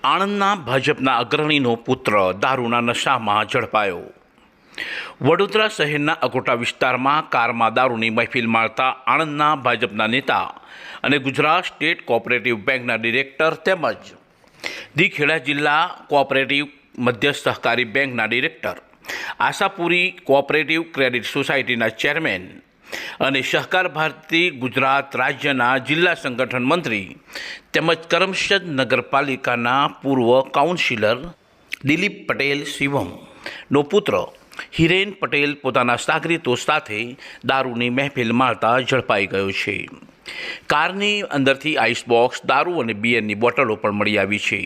આણંદના ભાજપના અગ્રણીનો પુત્ર દારૂના નશામાં ઝડપાયો। વડોદરા શહેરના અકોટા વિસ્તારમાં કારમાં દારૂની મહેફિલ માણતા આણંદના ભાજપના નેતા અને ગુજરાત સ્ટેટ કોઓપરેટિવ બેંકના ડિરેક્ટર તેમજ દીખેડા જિલ્લા કોઓપરેટિવ મધ્ય સહકારી બેંકના ડિરેક્ટર, આશાપુરી કોઓપરેટિવ ક્રેડિટ સોસાયટીના ચેરમેન અને સહકાર ભારતી ગુજરાત રાજ્યના જિલ્લા સંગઠન મંત્રી તેમજ કરમસદ નગરપાલિકાના પૂર્વ કાઉન્સિલર દિલીપ પટેલ શિવમનો પુત્ર હિરેન પટેલ પોતાના સાગરીતો સાથે દારૂની મહેફિલ માણતા ઝડપાઈ ગયો છે। કારની અંદરથી આઈસ બોક્સ, દારૂ અને બિયરની બોટલો પણ મળી આવી છે।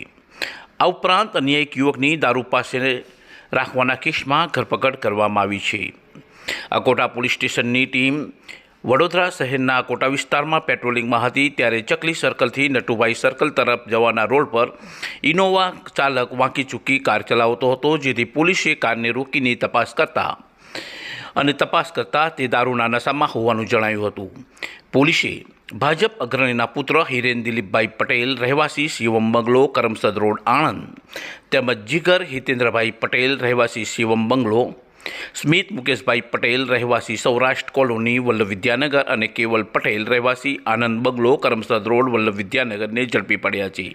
આ ઉપરાંત અન્ય એક યુવકની દારૂ પાસે રાખવાના કેસમાં ધરપકડ કરવામાં આવી છે। અકોટા પોલીસ સ્ટેશનની ટીમ વડોદરા શહેરના અકોટા વિસ્તારમાં પેટ્રોલિંગમાં હતી ત્યારે ચકલી સર્કલથી નટુભાઈ સર્કલ તરફ જવાના રોડ પર ઇનોવા ચાલક વાંકી ચૂકી કાર ચલાવતો હતો, જેથી પોલીસે કારને રોકીને તપાસ કરતા તે દારૂના નશામાં હોવાનું જણાયું હતું। પોલીસે ભાજપ અગ્રણીના પુત્ર હિરેન દિલીપભાઈ પટેલ રહેવાસી શિવમ બંગલો, કરમસદ રોડ, આણંદ તેમજ જીગર હિતેન્દ્રભાઈ પટેલ રહેવાસી શિવમ બંગલો, સ્મિત મુકેશભાઈ પટેલ રહેવાસી સૌરાષ્ટ્ર કોલોની વલ્લભ વિદ્યાનગર અને કેવલ પટેલ રહેવાસી આનંદ બંગલો, કરમસદ રોડ, વલ્લભ વિદ્યાનગરને ઝડપી પડ્યા છે।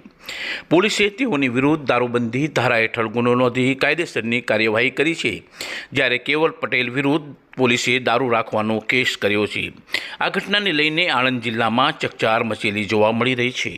પોલીસે તેઓની વિરુદ્ધ દારૂબંધી ધારા હેઠળ ગુનો નોંધી કાયદેસરની કાર્યવાહી કરી છે, જ્યારે કેવલ પટેલ વિરુદ્ધ પોલીસે દારૂ રાખવાનો કેસ કર્યો છે। આ ઘટનાને લઈને આણંદ જિલ્લામાં ચકચાર મચેલી જોવા મળી રહી છે।